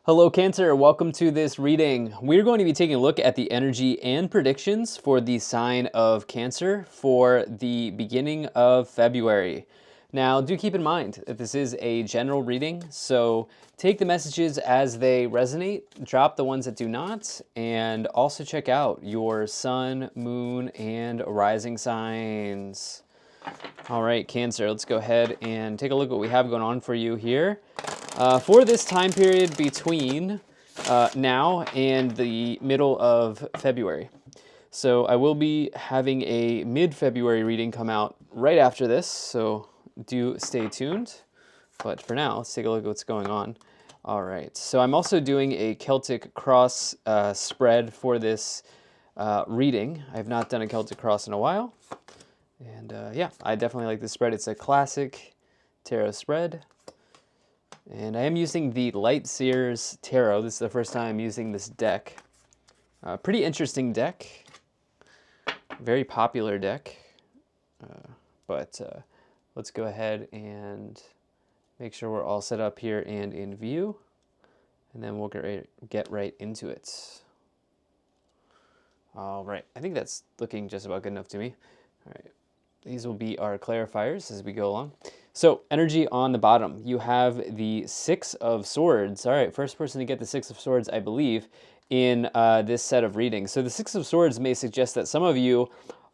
Hello Cancer, welcome to this reading. We're going to be taking a look at the energy and predictions for the sign of Cancer for the beginning of February. Now do keep in mind that this is a general reading, so take the messages as they resonate, drop the ones that do not, and also check out your sun, moon, and rising signs. All right, Cancer, let's go ahead and take a look at what we have going on for you here. For this time period between now and the middle of February. So I will be having a mid-February reading come out right after this, so do stay tuned. But for now, let's take a look at what's going on. All right, so I'm also doing a Celtic cross spread for this reading. I have not done a Celtic cross in a while. And yeah, I definitely like this spread. It's a classic tarot spread. And I am using the Light Seers Tarot. This is the first time I'm using this deck. Pretty interesting deck. Very popular deck. But let's go ahead and make sure we're all set up here and in view. And then we'll get right into it. All right, I think that's looking just about good enough to me. All right. These will be our clarifiers as we go along. So, energy on the bottom. You have the Six of Swords. All right, first person to get the Six of Swords, I believe, in this set of readings. So the Six of Swords may suggest that some of you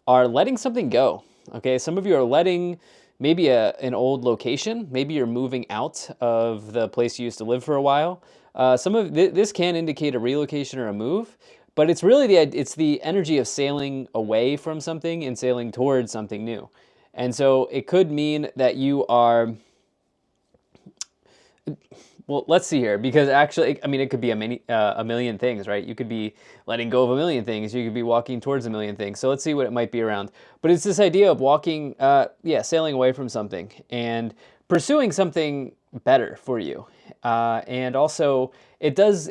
are letting something go. Okay, some of you are letting maybe an old location. Maybe you're moving out of the place you used to live for a while. This can indicate a relocation or a move. But it's really the energy of sailing away from something and sailing towards something new. And so it could mean that you are, well, let's see here, because actually, I mean, it could be a million things, right? You could be letting go of a million things. You could be walking towards a million things. So let's see what it might be around. But it's this idea of walking, sailing away from something and pursuing something better for you. And also, it does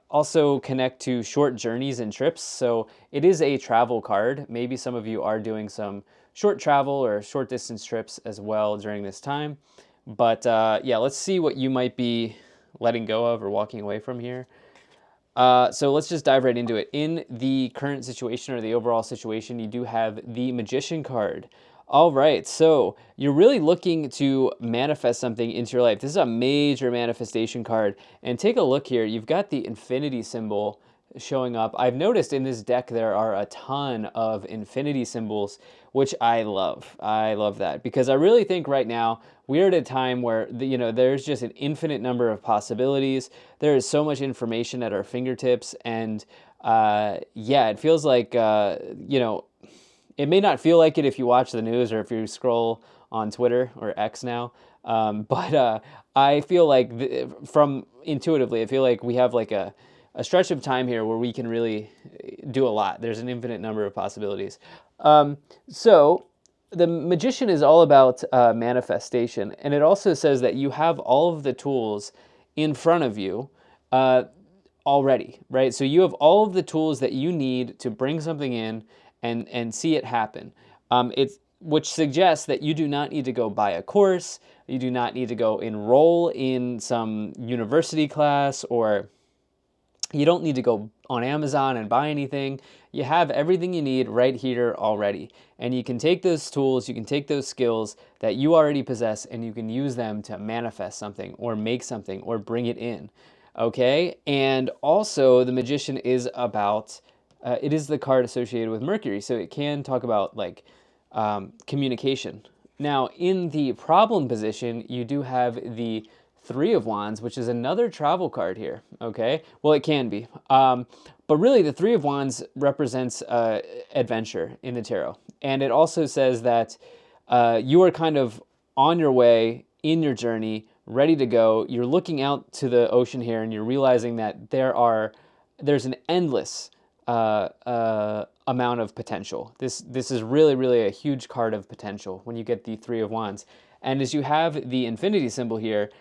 also connect to short journeys and trips. So it is a travel card. Maybe some of you are doing some short travel or short distance trips as well during this time. But yeah, let's see what you might be letting go of or walking away from here. So let's just dive right into it. In the current situation or the overall situation, you do have the Magician card. All right, so you're really looking to manifest something into your life. This is a major manifestation card. And take a look here. You've got the infinity symbol showing up. I've noticed in this deck there are a ton of infinity symbols, which I love. I love that because I really think right now we're at a time where there's just an infinite number of possibilities. There is so much information at our fingertips, and yeah, it feels like it may not feel like it if you watch the news or if you scroll on Twitter or X now, but I feel like from intuitively, I feel like we have like a stretch of time here where we can really do a lot. There's an infinite number of possibilities. So the Magician is all about manifestation, and it also says that you have all of the tools in front of you already, right? So you have all of the tools that you need to bring something in and see it happen. Which suggests that you do not need to go buy a course, you do not need to go enroll in some university class, or you don't need to go on Amazon and buy anything. You have everything you need right here already. And you can take those tools, you can take those skills that you already possess, and you can use them to manifest something or make something or bring it in. Okay? And also, the Magician is about, it is the card associated with Mercury. So it can talk about like communication. Now, in the problem position, you do have the Three of Wands, which is another travel card here, okay? Well, it can be. But really, the Three of Wands represents adventure in the tarot. And it also says that you are kind of on your way, in your journey, ready to go. You're looking out to the ocean here, and you're realizing that there's an endless amount of potential. This is really, really a huge card of potential when you get the Three of Wands. And as you have the infinity symbol here,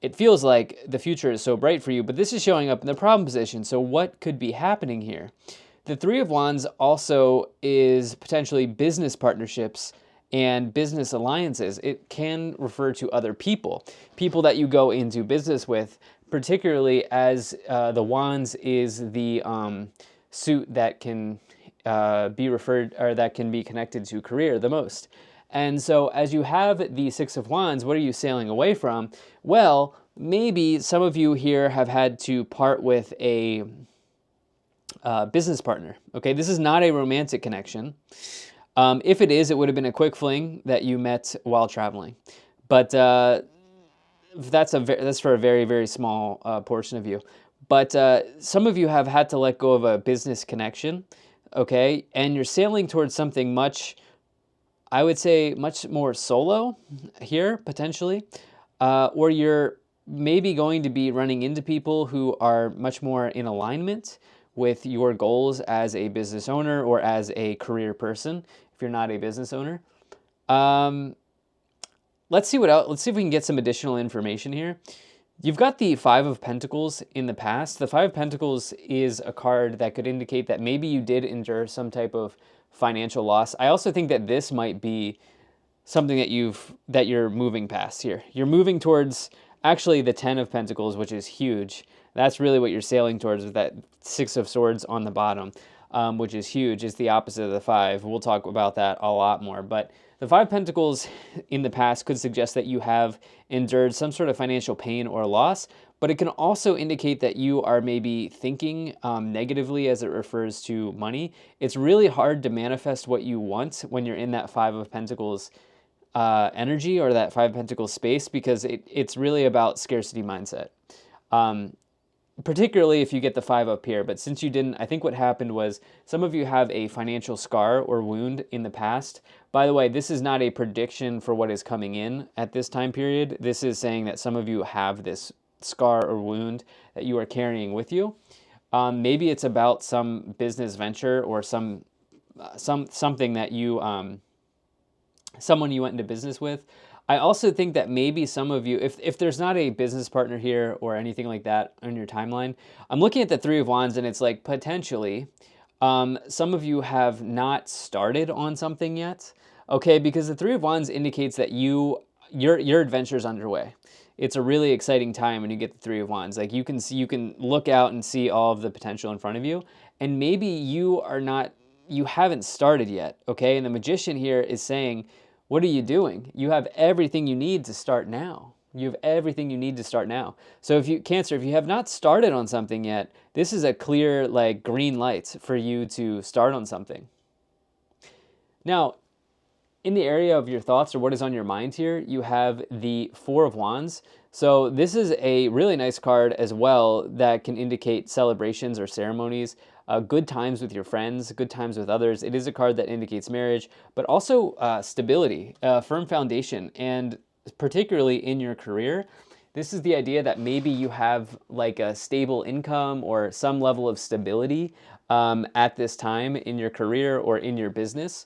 it feels like the future is so bright for you, but this is showing up in the problem position. So what could be happening here? The Three of Wands also is potentially business partnerships and business alliances. It can refer to other people, people that you go into business with, particularly as the wands is the suit that can be referred, or that can be connected to career the most. And so as you have the Six of Wands, what are you sailing away from? Well, maybe some of you here have had to part with a business partner. Okay, this is not a romantic connection. If it is, it would have been a quick fling that you met while traveling. But that's for a very, very small portion of you. But some of you have had to let go of a business connection, okay? And you're sailing towards something much, I would say, much more solo here, potentially. Or you're maybe going to be running into people who are much more in alignment with your goals as a business owner or as a career person, if you're not a business owner. Let's see what else. Let's see if we can get some additional information here. You've got the Five of Pentacles in the past. The Five of Pentacles is a card that could indicate that maybe you did endure some type of financial loss. I also think that this might be something that you're moving past here. You're moving towards actually the Ten of Pentacles, which is huge. That's really what you're sailing towards with that Six of Swords on the bottom, which is huge. It's the opposite of the five. We'll talk about that a lot more. But the Five of Pentacles in the past could suggest that you have endured some sort of financial pain or loss, but it can also indicate that you are maybe thinking negatively as it refers to money. It's really hard to manifest what you want when you're in that Five of Pentacles energy or that Five of Pentacles space, because it's really about scarcity mindset. Particularly if you get the five up here, but since you didn't, I think what happened was some of you have a financial scar or wound in the past. By the way, this is not a prediction for what is coming in at this time period. This is saying that some of you have this scar or wound that you are carrying with you. Maybe it's about some business venture or something that you someone you went into business with. I also think that maybe some of you, if there's not a business partner here or anything like that on your timeline, I'm looking at the Three of Wands and it's like potentially some of you have not started on something yet, okay? Because the Three of Wands indicates that your adventure's underway. It's a really exciting time when you get the Three of Wands. Like you can look out and see all of the potential in front of you, and maybe you haven't started yet, okay? And the Magician here is saying, what are you doing? You have everything you need to start now. You have everything you need to start now. So if you, Cancer, if you have not started on something yet, this is a clear, like, green light for you to start on something. Now, in the area of your thoughts or what is on your mind here, you have the Four of Wands. So this is a really nice card as well that can indicate celebrations or ceremonies, good times with your friends, good times with others. It is a card that indicates marriage, but also stability, firm foundation, and particularly in your career. This is the idea that maybe you have like a stable income or some level of stability at this time in your career or in your business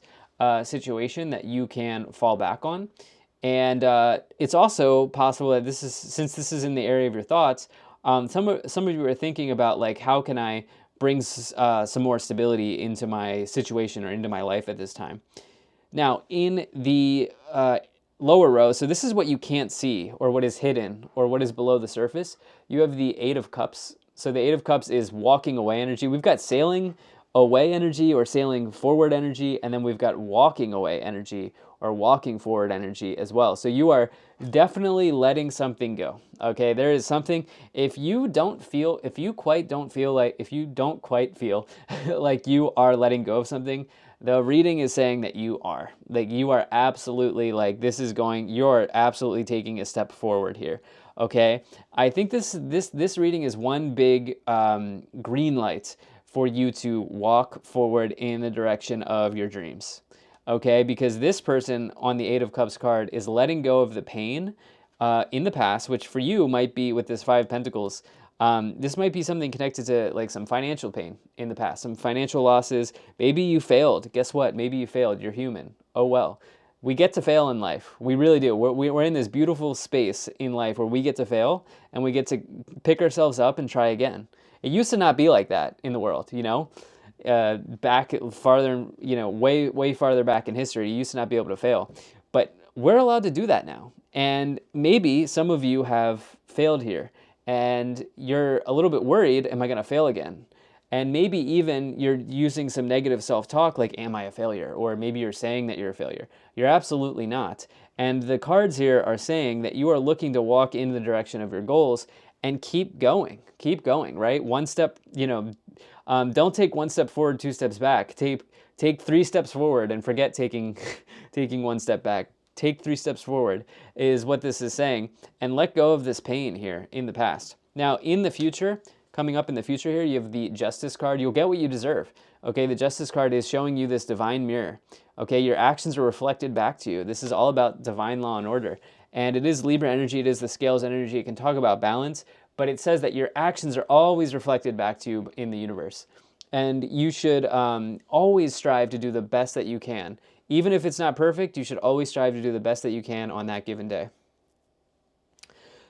situation that you can fall back on. And it's also possible that since this is in the area of your thoughts, some of you are thinking about, like, how can I bring some more stability into my situation or into my life at this time. Now, in the lower row, so this is what you can't see or what is hidden or what is below the surface. You have the Eight of Cups. So the Eight of Cups is walking away energy. We've got sailing away energy or sailing forward energy, and then we've got walking away energy or walking forward energy as well. So you are definitely letting something go. Okay, there is something, if you don't quite feel like you are letting go of something, the reading is saying that you are. Like, you are absolutely, like, you're absolutely taking a step forward here. Okay, I think this reading is one big green light for you to walk forward in the direction of your dreams. Okay, because this person on the Eight of Cups card is letting go of the pain in the past, which for you might be with this Five of Pentacles. This might be something connected to, like, some financial pain in the past, some financial losses. Maybe you failed. Guess what? Maybe you failed. You're human. Oh well. We get to fail in life. We really do. We're in this beautiful space in life where we get to fail and we get to pick ourselves up and try again. It used to not be like that in the world, you know? Back farther, you know, way farther back in history, you used to not be able to fail. But we're allowed to do that now. And maybe some of you have failed here. and you're a little bit worried, am I going to fail again? And maybe even you're using some negative self-talk like, am I a failure? Or maybe you're saying that you're a failure. You're absolutely not. And the cards here are saying that you are looking to walk in the direction of your goals and keep going, right? One step, don't take one step forward, two steps back. Take 3 steps forward and forget taking, taking one step back. Take 3 steps forward is what this is saying, and let go of this pain here in the past. Now, in the future, coming up in the future here, you have the Justice card. You'll get what you deserve. Okay, the Justice card is showing you this divine mirror. Okay, your actions are reflected back to you. This is all about divine law and order. And it is Libra energy, it is the scales energy. It can talk about balance, but it says that your actions are always reflected back to you in the universe. And you should always strive to do the best that you can. Even if it's not perfect, you should always strive to do the best that you can on that given day.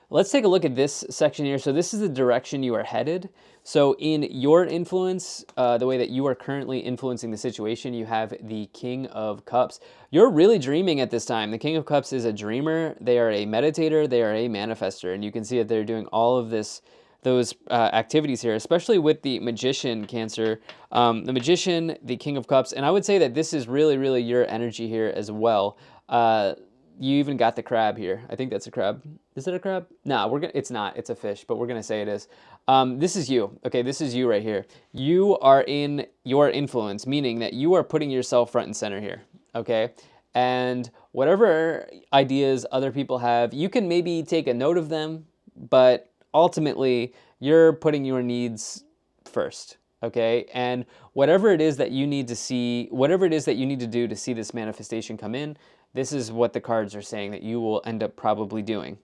Let's take a look at this section here. So this is the direction you are headed. So in your influence, the way that you are currently influencing the situation, you have the King of Cups. You're really dreaming at this time. The King of Cups is a dreamer. They are a meditator. They are a manifester. And you can see that they're doing all of those activities here, especially with the Magician, Cancer. The Magician, the King of Cups. And I would say that this is really, really your energy here as well. You even got the crab here. I think that's a crab. Is it a crab? No, it's not. It's a fish, but we're gonna say it is. This is you. Okay, this is you right here. You are in your influence, meaning that you are putting yourself front and center here. Okay, and whatever ideas other people have, you can maybe take a note of them, but ultimately you're putting your needs first. Okay, and whatever it is that you need to see, whatever it is that you need to do to see this manifestation come in, this is what the cards are saying that you will end up probably doing.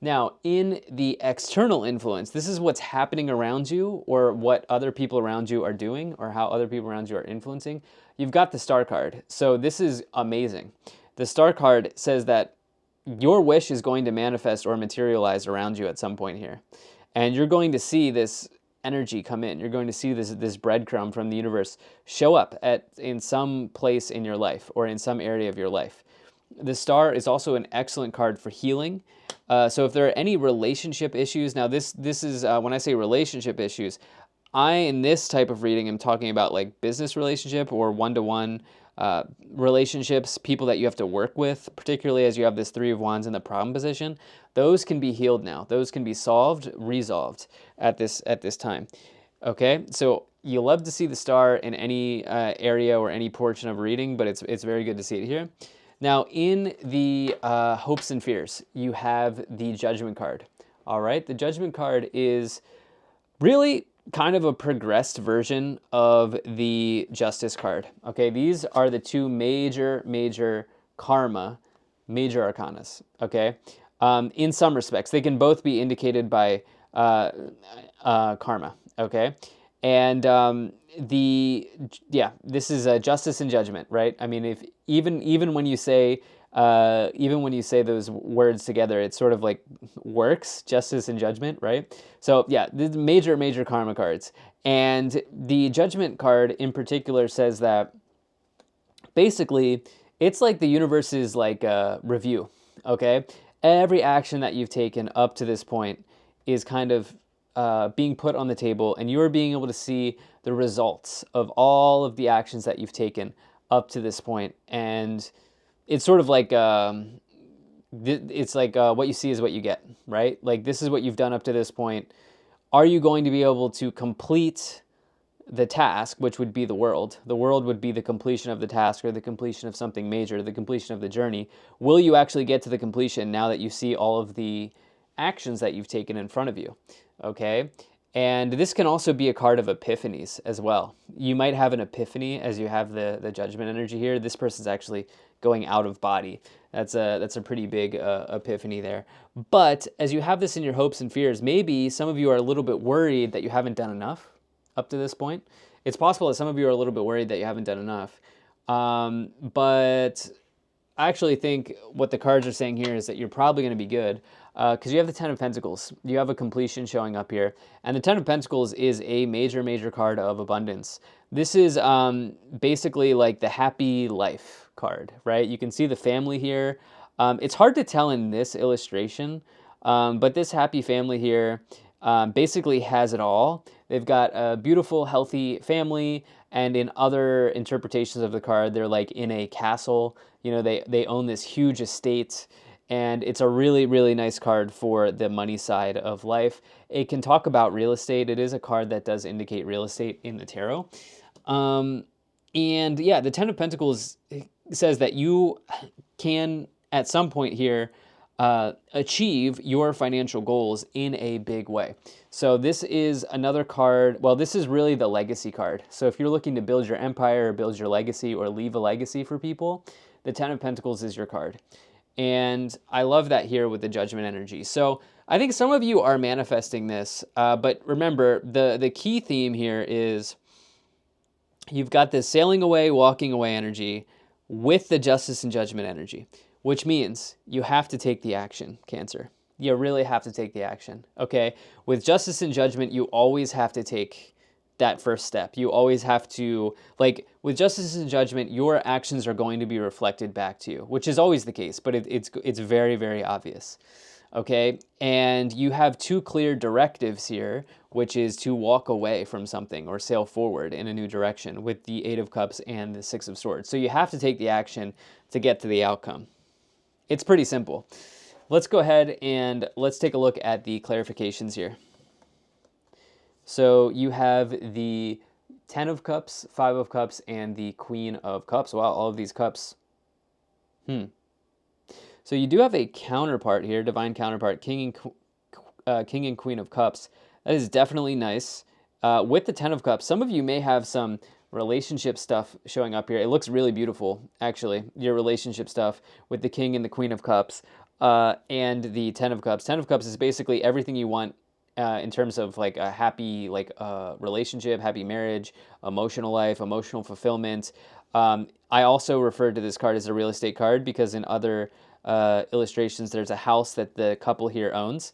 Now, in the external influence, this is what's happening around you or what other people around you are doing or how other people around you are influencing. You've got the Star card. So this is amazing. The Star card says that your wish is going to manifest or materialize around you at some point here. And you're going to see this energy come in. You're going to see this breadcrumb from the universe show up in some place in your life or in some area of your life. The Star is also an excellent card for healing. So if there are any relationship issues, now this is, when I say relationship issues, in this type of reading, I'm talking about like business relationship or one-to-one relationships, people that you have to work with, particularly as you have this Three of Wands in the problem position. Those can be healed now. Those can be resolved at this time. Okay, so you love to see the Star in any area or any portion of a reading, but it's very good to see it here. Now, in the hopes and fears, you have the Judgment card. All right, the Judgment card is really kind of a progressed version of the Justice card. Okay, these are the two major karma, major arcanas. Okay, in some respects, they can both be indicated by karma. Okay, and this is justice and judgment, right? I mean, if even when you say those words together, it sort of like works, justice and judgment, right? So yeah, the major karma cards, and the Judgment card in particular says that basically it's like the universe is like a review. Okay, every action that you've taken up to this point is kind of being put on the table, and you're being able to see the results of all of the actions that you've taken up to this point. And it's sort of like what you see is what you get, right? Like, this is what you've done up to this point. Are you going to be able to complete the task, which would be the world? The world would be the completion of the task or the completion of something major, the completion of the journey. Will you actually get to the completion now that you see all of the actions that you've taken in front of you? Okay, and this can also be a card of epiphanies as well. You might have an epiphany as you have the Judgment energy here. This person's actually going out of body. That's a pretty big epiphany there. But as you have this in your hopes and fears, maybe some of you are a little bit worried that you haven't done enough up to this point. It's possible that some of you are a little bit worried that you haven't done enough. But I actually think what the cards are saying here is that you're probably going to be good, because you have the Ten of Pentacles. You have a completion showing up here. And the Ten of Pentacles is a major card of abundance. This is basically like the happy life card, right? You can see the family here. It's hard to tell in this illustration, but this happy family here, basically has it all. They've got a beautiful, healthy family, and in other interpretations of the card, they're like in a castle. You know, they own this huge estate, and it's a really, really nice card for the money side of life. It can talk about real estate. It is a card that does indicate real estate in the tarot. Um, and yeah, the Ten of Pentacles says that you can, at some point here, achieve your financial goals in a big way. So this is another card. Well, this is really the legacy card. So if you're looking to build your empire or build your legacy or leave a legacy for people, the Ten of Pentacles is your card. And I love that here with the Judgment energy. So I think some of you are manifesting this, but remember, the key theme here is you've got this sailing away, walking away energy with the Justice and Judgment energy, which means you have to take the action, Cancer. You really have to take the action, okay? With Justice and Judgment, you always have to take that first step. You always have to, like, with Justice and Judgment, your actions are going to be reflected back to you, which is always the case, but it's very, very obvious, okay? And you have two clear directives here, which is to walk away from something or sail forward in a new direction with the Eight of Cups and the Six of Swords. So you have to take the action to get to the outcome. It's pretty simple. Let's go ahead and let's take a look at the clarifications here. So you have the Ten of Cups, Five of Cups, and the Queen of Cups. Wow, all of these cups. So you do have a counterpart here, divine counterpart, King and Queen of Cups. That is definitely nice. With the Ten of Cups, some of you may have some relationship stuff showing up here. It looks really beautiful, actually, your relationship stuff with the King and the Queen of Cups and the Ten of Cups. Ten of Cups is basically everything you want in terms of like a happy relationship, happy marriage, emotional life, emotional fulfillment. I also referred to this card as a real estate card because in other illustrations, there's a house that the couple here owns.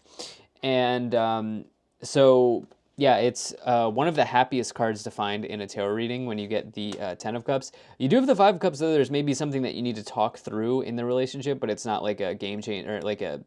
And so, yeah, it's one of the happiest cards to find in a tarot reading when you get the Ten of Cups. You do have the Five of Cups, though. There's maybe something that you need to talk through in the relationship, but it's not like a game changer or like a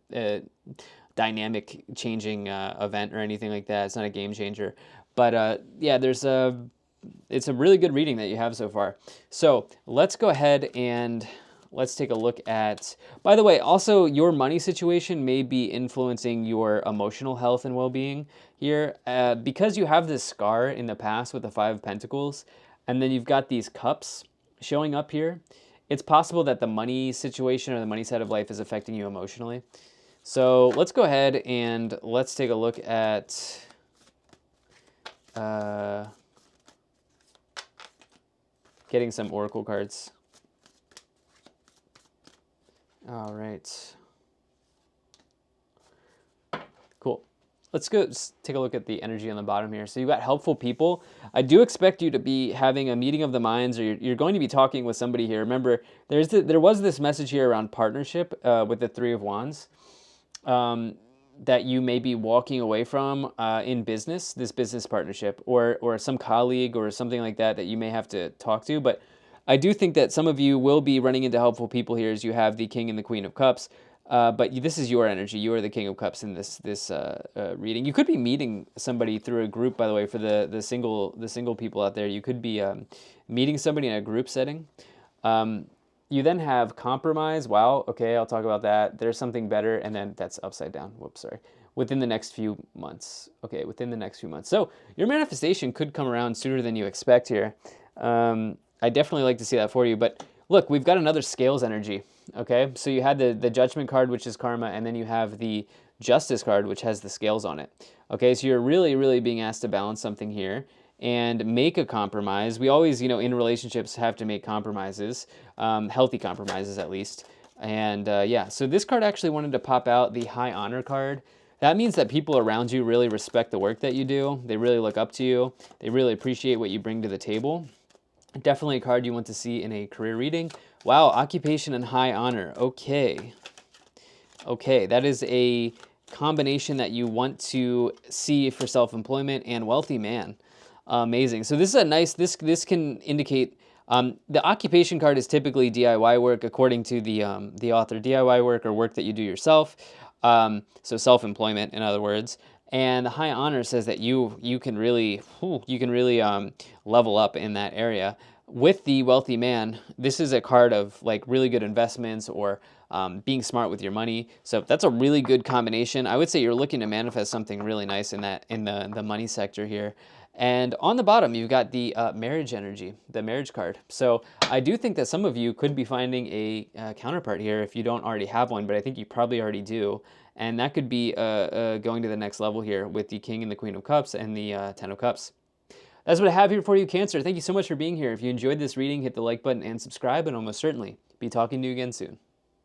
dynamic changing event or anything like that. It's not a game changer. But yeah, it's a really good reading that you have so far. So let's go ahead and let's take a look at, by the way, also your money situation may be influencing your emotional health and well-being here. Because you have this scar in the past with the Five of Pentacles, and then you've got these cups showing up here, it's possible that the money situation or the money side of life is affecting you emotionally. So let's go ahead and let's take a look at getting some oracle cards. All right. Cool. Let's go take a look at the energy on the bottom here. So you've got helpful people. I do expect you to be having a meeting of the minds, or you're going to be talking with somebody here. Remember, there was this message here around partnership with the Three of Wands that you may be walking away from in business, this business partnership, or some colleague or something like that that you may have to talk to. But I do think that some of you will be running into helpful people here as you have the King and the Queen of Cups. But this is your energy. You are the King of Cups in this reading. You could be meeting somebody through a group, by the way, for the single people out there. You could be meeting somebody in a group setting. You then have compromise. Wow. Okay, I'll talk about that. There's something better, and then that's upside down. Whoops, sorry. Within the next few months. Okay, within the next few months. So your manifestation could come around sooner than you expect here. I definitely like to see that for you. But look, we've got another scales energy. Okay, so you had the Judgment card, which is karma, and then you have the Justice card, which has the scales on it. Okay, so you're really, really being asked to balance something here and make a compromise. We always, in relationships have to make compromises, healthy compromises at least. And yeah, so this card actually wanted to pop out, the High Honor card. That means that people around you really respect the work that you do. They really look up to you. They really appreciate what you bring to the table. Definitely a card you want to see in a career reading. Wow, occupation and high honor. Okay. Okay, that is a combination that you want to see for self-employment and wealthy man. Amazing. So this is a nice, this can indicate, the occupation card is typically DIY work according to the author. DIY work or work that you do yourself. So self-employment, in other words. And the High Honor says that you can really level up in that area. With the Wealthy Man, this is a card of like really good investments or being smart with your money. So that's a really good combination. I would say you're looking to manifest something really nice in the money sector here. And on the bottom, you've got the marriage energy, the marriage card. So I do think that some of you could be finding a counterpart here if you don't already have one, but I think you probably already do. And that could be going to the next level here with the King and the Queen of Cups and the Ten of Cups. That's what I have here for you, Cancer. Thank you so much for being here. If you enjoyed this reading, hit the like button and subscribe, and I'll most certainly be talking to you again soon.